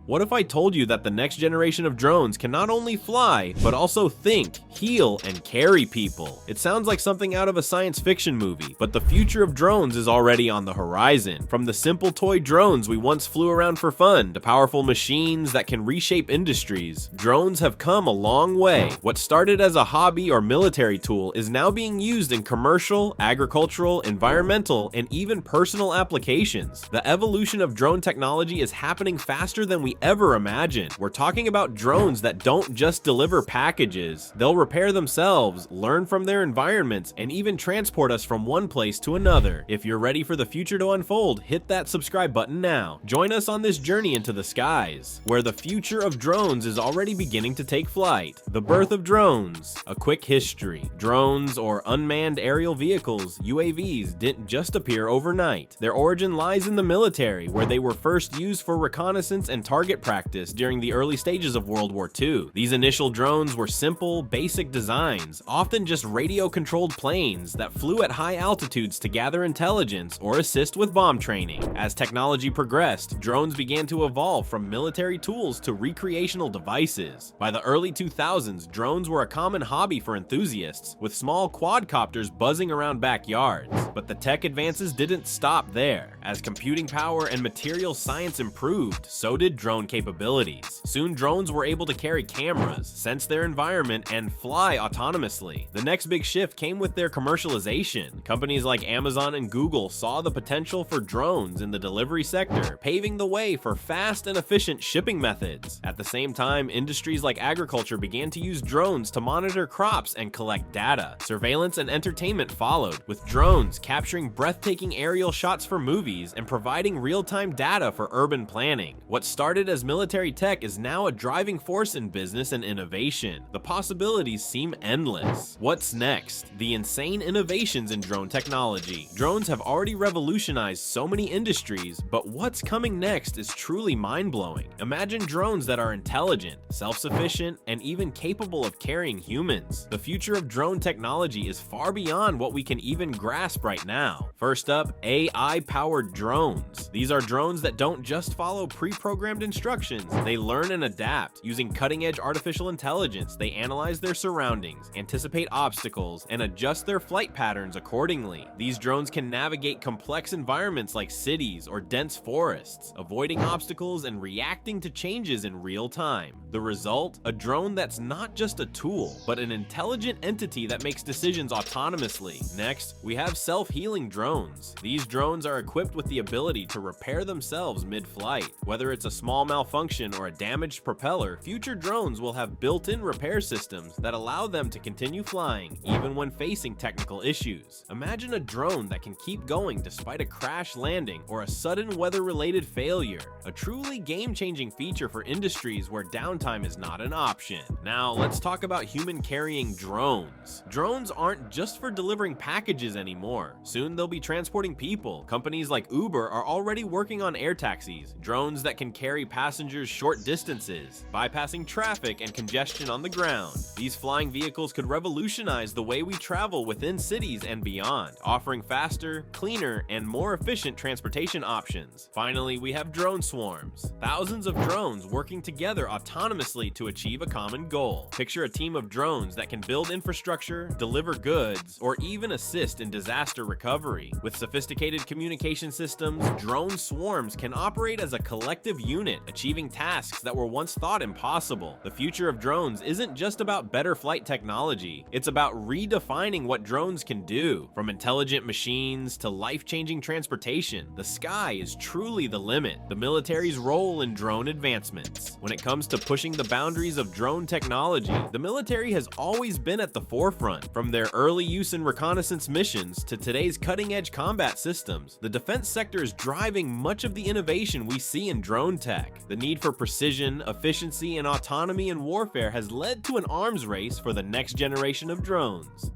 What if I told you that the next generation of drones can not only fly, but also think, heal, and carry people? It sounds like something out of a science fiction movie, but the future of drones is already on the horizon. From the simple toy drones we once flew around for fun, to powerful machines that can reshape industries, drones have come a long way. What started as a hobby or military tool is now being used in commercial, agricultural, environmental, and even personal applications. The evolution of drone technology is happening faster than we ever imagined. We're talking about drones that don't just deliver packages. They'll repair themselves, learn from their environments, and even transport us from one place to another. If you're ready for the future to unfold, hit that subscribe button now. Join us on this journey into the skies, where the future of drones is already beginning to take flight. The birth of drones. A quick history. Drones, or unmanned aerial vehicles, UAVs, didn't just appear overnight. Their origin lies in the military, where they were first used for reconnaissance and target practice during the early stages of World War II. These initial drones were simple, basic designs, often just radio-controlled planes that flew at high altitudes to gather intelligence or assist with bomb training. As technology progressed, drones began to evolve from military tools to recreational devices. By the early 2000s, drones were a common hobby for enthusiasts, with small quadcopters buzzing around backyards. But the tech advances didn't stop there. As computing power and material science improved, so did drone capabilities. Soon drones were able to carry cameras, sense their environment, and fly autonomously. The next big shift came with their commercialization. Companies like Amazon and Google saw the potential for drones in the delivery sector, paving the way for fast and efficient shipping methods. At the same time, industries like agriculture began to use drones to monitor crops and collect data. Surveillance and entertainment followed, with drones capturing breathtaking aerial shots for movies and providing real-time data for urban planning. What started as military tech is now a driving force in business and innovation. The possibilities seem endless. What's next? The insane innovations in drone technology. Drones have already revolutionized so many industries, but what's coming next is truly mind-blowing. Imagine drones that are intelligent, self-sufficient, and even capable of carrying humans. The future of drone technology is far beyond what we can even grasp right now. First up, AI-powered drones. These are drones that don't just follow pre-programmed instructions. They learn and adapt. Using cutting-edge artificial intelligence, they analyze their surroundings, anticipate obstacles, and adjust their flight patterns accordingly. These drones can navigate complex environments like cities or dense forests, avoiding obstacles and reacting to changes in real time. The result? A drone that's not just a tool, but an intelligent entity that makes decisions autonomously. Next, we have self-healing drones. These drones are equipped with the ability to repair themselves mid-flight. Whether it's a small malfunction or a damaged propeller, future drones will have built-in repair systems that allow them to continue flying, even when facing technical issues. Imagine a drone that can keep going despite a crash landing or a sudden weather-related failure. A truly game-changing feature for industries where downtime is not an option. Now, let's talk about human-carrying drones. Drones aren't just for delivering packages anymore. Soon they'll be transporting people. Companies like Uber are already working on air taxis, drones that can carry passengers short distances, bypassing traffic and congestion on the ground. These flying vehicles could revolutionize the way we travel within cities and beyond, offering faster, cleaner, and more efficient transportation options. Finally, we have drone swarms. Thousands of drones working together autonomously to achieve a common goal. Picture a team of drones that can build infrastructure, deliver goods, or even assist in disaster recovery. With sophisticated communication systems, drone swarms can operate as a collective unit, achieving tasks that were once thought impossible. The future of drones isn't just about better flight technology, it's about redefining what drones can do. From intelligent machines to life-changing transportation, the sky is truly the limit. The military's role in drone advancements. When it comes to pushing the boundaries of drone technology, the military has always been at the forefront. From their early use in reconnaissance missions to today's cutting-edge combat systems, the defense sector is driving much of the innovation we see in drone tech. The need for precision, efficiency, and autonomy in warfare has led to an arms race for the next generation of drones.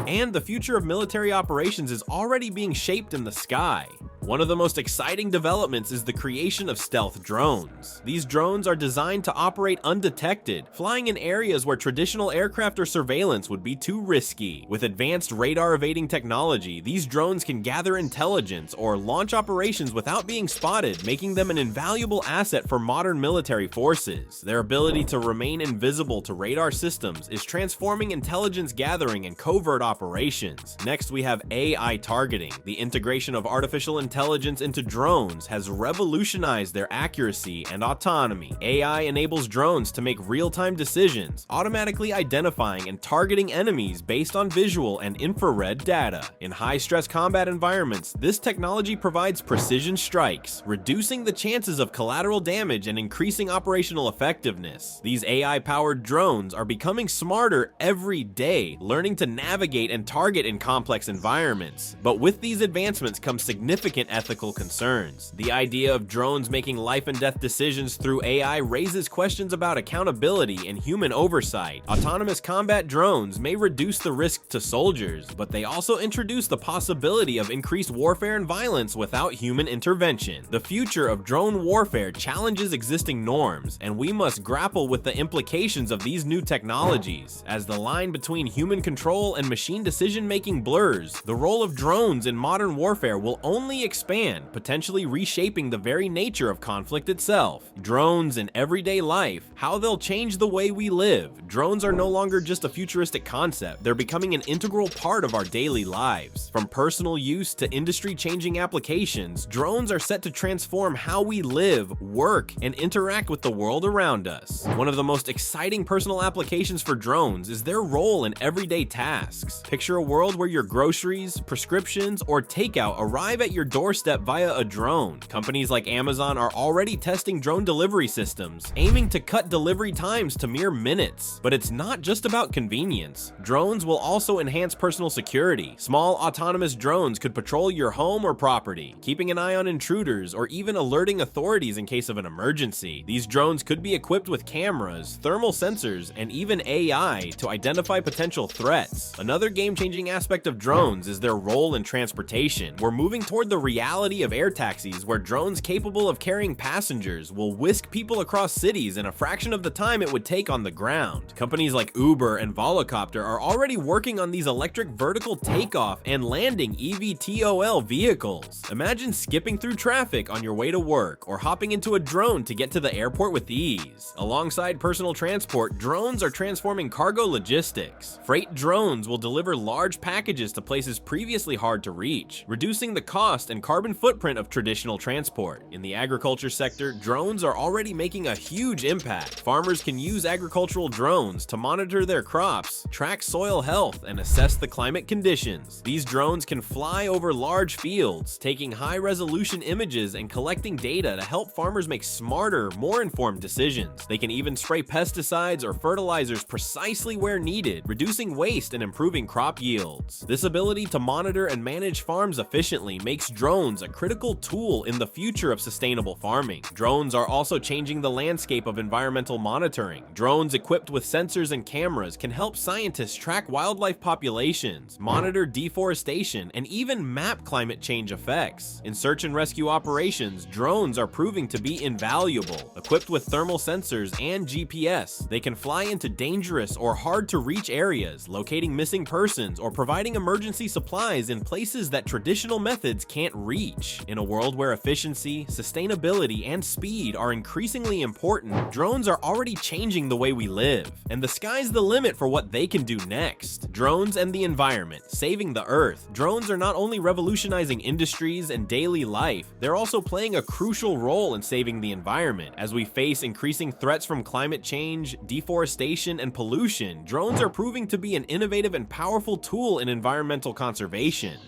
And the future of military operations is already being shaped in the sky. One of the most exciting developments is the creation of stealth drones. These drones are designed to operate undetected, flying in areas where traditional aircraft or surveillance would be too risky. With advanced radar evading technology, these drones can gather intelligence or launch operations without being spotted, making them an invaluable asset for modern military forces. Their ability to remain invisible to radar systems is transforming intelligence gathering and covert operations. Next, we have AI targeting. The integration of artificial intelligence into drones has revolutionized their accuracy and autonomy. AI enables drones to make real-time decisions, automatically identifying and targeting enemies based on visual and infrared data. In high-stress combat environments, this technology provides precision strikes, reducing the chances of collateral damage and increasing operational effectiveness. These AI-powered drones are becoming smarter every day, learning to navigate and target in complex environments. But with these advancements come significant ethical concerns. The idea of drones making life and death decisions through AI raises questions about accountability and human oversight. Autonomous combat drones may reduce the risk to soldiers, but they also introduce the possibility of increased warfare and violence without human intervention. The future of drone warfare challenges existing norms, and we must grapple with the implications of these new technologies. As the line between human control and machine decision-making blurs, the role of drones in modern warfare will only expand, potentially reshaping the very nature of conflict itself. Drones in everyday life, how they'll change the way we live. Drones are no longer just a futuristic concept, they're becoming an integral part of our daily lives. From personal use to industry-changing applications, drones are set to transform how we live, work, and interact with the world around us. One of the most exciting personal applications for drones is their role in everyday tasks. Picture a world where your groceries, prescriptions, or takeout arrive at your doorstep via a drone. Companies like Amazon are already testing drone delivery systems, aiming to cut delivery times to mere minutes. But it's not just about convenience. Drones will also enhance personal security. Small autonomous drones could patrol your home or property, keeping an eye on intruders or even alerting authorities in case of an emergency. These drones could be equipped with cameras, thermal sensors, and even AI to identify potential threats. Another game-changing aspect of drones is their role in transportation. We're moving toward the reality of air taxis, where drones capable of carrying passengers will whisk people across cities in a fraction of the time it would take on the ground. Companies like Uber and Volocopter are already working on these electric vertical takeoff and landing eVTOL vehicles. Imagine skipping through traffic on your way to work, or hopping into a drone to get to the airport with ease. Alongside personal transport, drones are transforming cargo logistics. Freight drones will deliver large packages to places previously hard to reach, reducing the cost and carbon footprint of traditional transport. In the agriculture sector, drones are already making a huge impact. Farmers can use agricultural drones to monitor their crops, track soil health, and assess the climate conditions. These drones can fly over large fields, taking high-resolution images and collecting data to help farmers make smarter, more informed decisions. They can even spray pesticides or fertilizers precisely where needed, reducing waste and improving crop yields. This ability to monitor and manage farms efficiently makes drones a critical tool in the future of sustainable farming. Drones are also changing the landscape of environmental monitoring. Drones equipped with sensors and cameras can help scientists track wildlife populations, monitor deforestation, and even map climate change effects. In search and rescue operations, drones are proving to be invaluable. Equipped with thermal sensors and GPS, they can fly into dangerous or hard-to-reach areas, locating missing persons or providing emergency supplies in places that traditional methods can't reach. In a world where efficiency, sustainability, and speed are increasingly important, drones are already changing the way we live, and the sky's the limit for what they can do next. Drones and the environment, saving the Earth. Drones are not only revolutionizing industries and daily life, they're also playing a crucial role in saving the environment. As we face increasing threats from climate change, deforestation, and pollution, drones are proving to be an innovative and powerful tool in environmental conservation.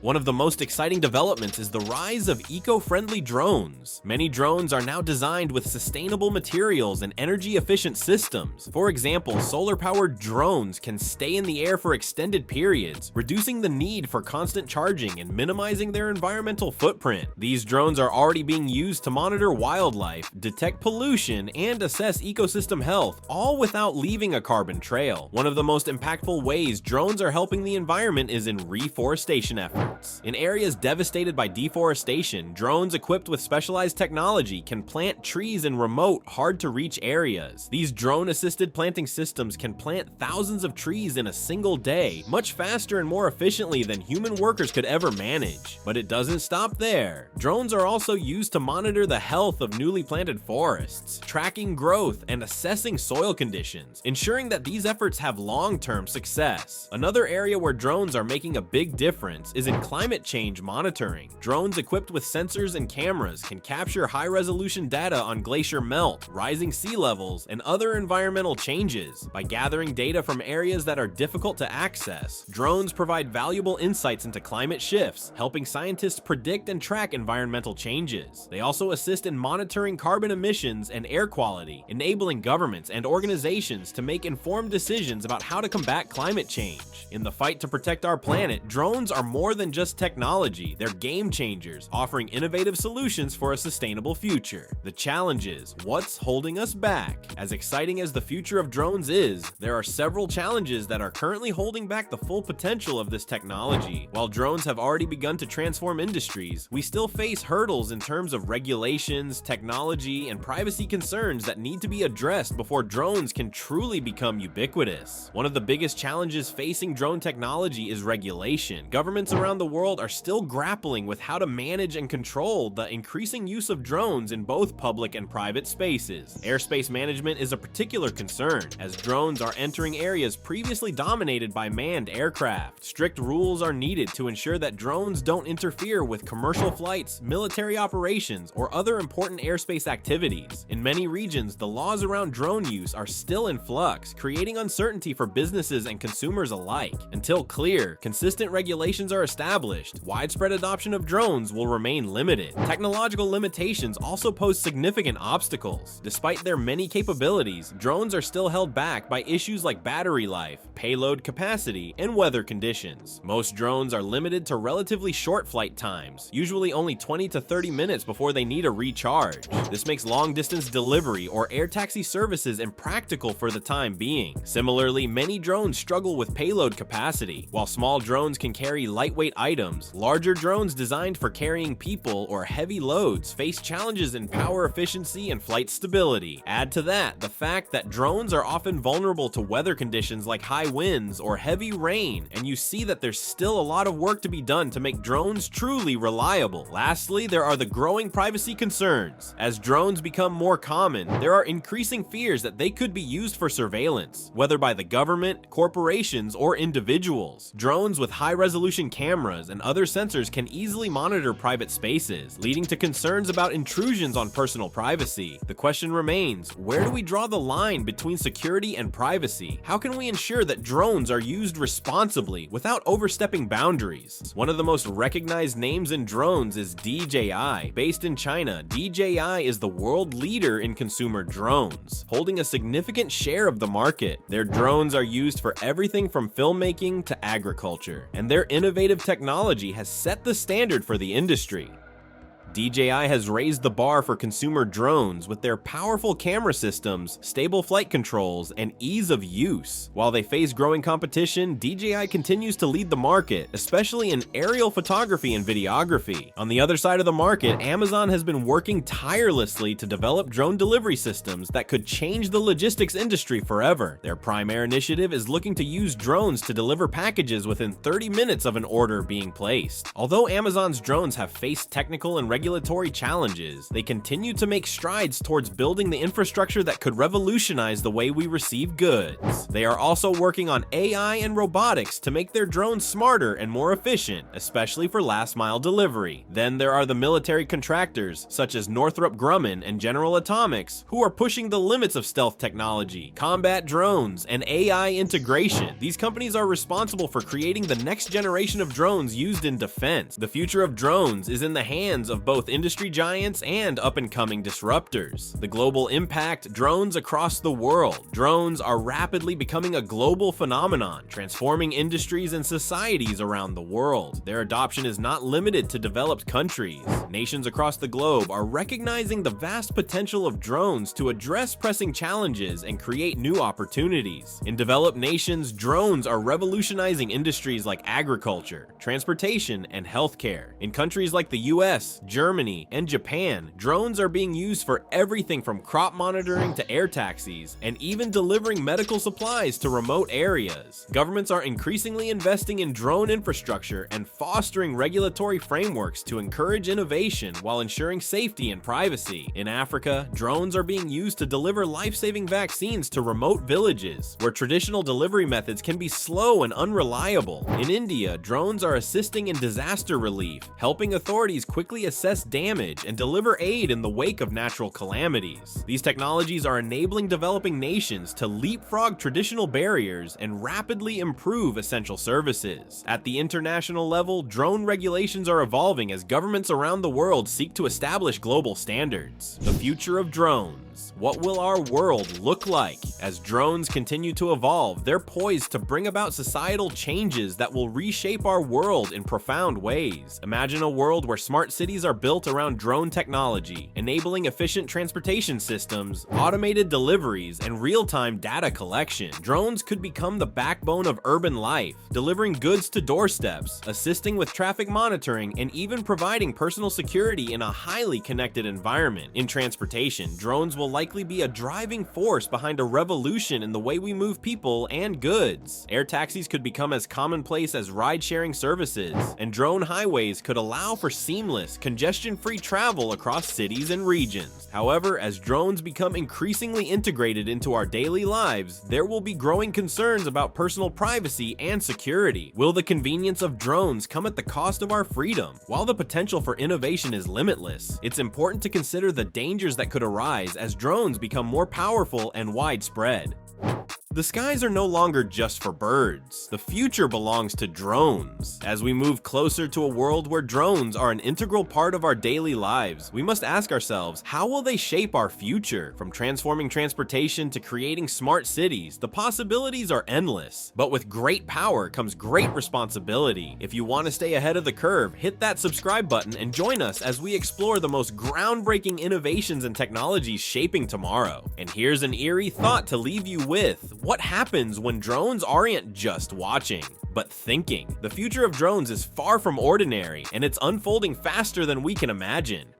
One of the most exciting developments is the rise of eco-friendly drones. Many drones are now designed with sustainable materials and energy-efficient systems. For example, solar-powered drones can stay in the air for extended periods, reducing the need for constant charging and minimizing their environmental footprint. These drones are already being used to monitor wildlife, detect pollution, and assess ecosystem health, all without leaving a carbon trail. One of the most impactful ways drones are helping the environment is in reforestation efforts. droughts. In areas devastated by deforestation, drones equipped with specialized technology can plant trees in remote, hard-to-reach areas. These drone-assisted planting systems can plant thousands of trees in a single day, much faster and more efficiently than human workers could ever manage. But it doesn't stop there. Drones are also used to monitor the health of newly planted forests, tracking growth and assessing soil conditions, ensuring that these efforts have long-term success. Another area where drones are making a big difference is in climate change monitoring. Drones equipped with sensors and cameras can capture high-resolution data on glacier melt, rising sea levels, and other environmental changes. By gathering data from areas that are difficult to access, drones provide valuable insights into climate shifts, helping scientists predict and track environmental changes. They also assist in monitoring carbon emissions and air quality, enabling governments and organizations to make informed decisions about how to combat climate change. In the fight to protect our planet, drones are more than just technology, they're game changers, offering innovative solutions for a sustainable future. The challenge is, what's holding us back? As exciting as the future of drones is, there are several challenges that are currently holding back the full potential of this technology. While drones have already begun to transform industries, we still face hurdles in terms of regulations, technology, and privacy concerns that need to be addressed before drones can truly become ubiquitous. One of the biggest challenges facing drone technology is regulation. Governments around the world are still grappling with how to manage and control the increasing use of drones in both public and private spaces. Airspace management is a particular concern, as drones are entering areas previously dominated by manned aircraft. Strict rules are needed to ensure that drones don't interfere with commercial flights, military operations, or other important airspace activities. In many regions, the laws around drone use are still in flux, creating uncertainty for businesses and consumers alike. Until clear, consistent regulations are established, widespread adoption of drones will remain limited. Technological limitations also pose significant obstacles. Despite their many capabilities, drones are still held back by issues like battery life, payload capacity, and weather conditions. Most drones are limited to relatively short flight times, usually only 20 to 30 minutes before they need a recharge. This makes long-distance delivery or air taxi services impractical for the time being. Similarly, many drones struggle with payload capacity. While small drones can carry lightweight items, larger drones designed for carrying people or heavy loads face challenges in power efficiency and flight stability. Add to that the fact that drones are often vulnerable to weather conditions like high winds or heavy rain, and you see that there's still a lot of work to be done to make drones truly reliable. Lastly, there are the growing privacy concerns. As drones become more common, there are increasing fears that they could be used for surveillance, whether by the government, corporations, or individuals. Drones with high-resolution cameras and other sensors can easily monitor private spaces, leading to concerns about intrusions on personal privacy. The question remains, where do we draw the line between security and privacy? How can we ensure that drones are used responsibly without overstepping boundaries? One of the most recognized names in drones is DJI. Based in China, DJI is the world leader in consumer drones, holding a significant share of the market. Their drones are used for everything from filmmaking to agriculture, and their innovative technology has set the standard for the industry. DJI has raised the bar for consumer drones with their powerful camera systems, stable flight controls, and ease of use. While they face growing competition, DJI continues to lead the market, especially in aerial photography and videography. On the other side of the market, Amazon has been working tirelessly to develop drone delivery systems that could change the logistics industry forever. Their primary initiative is looking to use drones to deliver packages within 30 minutes of an order being placed. Although Amazon's drones have faced technical and regulatory challenges, they continue to make strides towards building the infrastructure that could revolutionize the way we receive goods. They are also working on AI and robotics to make their drones smarter and more efficient, especially for last-mile delivery. Then there are the military contractors, such as Northrop Grumman and General Atomics, who are pushing the limits of stealth technology, combat drones, and AI integration. These companies are responsible for creating the next generation of drones used in defense. The future of drones is in the hands of both both industry giants and up-and-coming disruptors. The global impact: drones across the world. Drones are rapidly becoming a global phenomenon, transforming industries and societies around the world. Their adoption is not limited to developed countries. Nations across the globe are recognizing the vast potential of drones to address pressing challenges and create new opportunities. In developed nations, drones are revolutionizing industries like agriculture, transportation, and healthcare. In countries like the US, Germany, and Japan, drones are being used for everything from crop monitoring to air taxis, and even delivering medical supplies to remote areas. Governments are increasingly investing in drone infrastructure and fostering regulatory frameworks to encourage innovation while ensuring safety and privacy. In Africa, drones are being used to deliver life-saving vaccines to remote villages, where traditional delivery methods can be slow and unreliable. In India, drones are assisting in disaster relief, helping authorities quickly assess damage and deliver aid in the wake of natural calamities. These technologies are enabling developing nations to leapfrog traditional barriers and rapidly improve essential services. At the international level, drone regulations are evolving as governments around the world seek to establish global standards. The future of drones. What will our world look like? As drones continue to evolve, they're poised to bring about societal changes that will reshape our world in profound ways. Imagine a world where smart cities are built around drone technology, enabling efficient transportation systems, automated deliveries, and real-time data collection. Drones could become the backbone of urban life, delivering goods to doorsteps, assisting with traffic monitoring, and even providing personal security in a highly connected environment. In transportation, drones will likely be a driving force behind a revolution in the way we move people and goods. Air taxis could become as commonplace as ride-sharing services, and drone highways could allow for seamless, congestion-free travel across cities and regions. However, as drones become increasingly integrated into our daily lives, there will be growing concerns about personal privacy and security. Will the convenience of drones come at the cost of our freedom? While the potential for innovation is limitless, it's important to consider the dangers that could arise as drones become more powerful and widespread. The skies are no longer just for birds. The future belongs to drones. As we move closer to a world where drones are an integral part of our daily lives, we must ask ourselves, how will they shape our future? From transforming transportation to creating smart cities, the possibilities are endless. But with great power comes great responsibility. If you want to stay ahead of the curve, hit that subscribe button and join us as we explore the most groundbreaking innovations and technologies shaping tomorrow. And here's an eerie thought to leave you with. What happens when drones aren't just watching, but thinking? The future of drones is far from ordinary, and it's unfolding faster than we can imagine.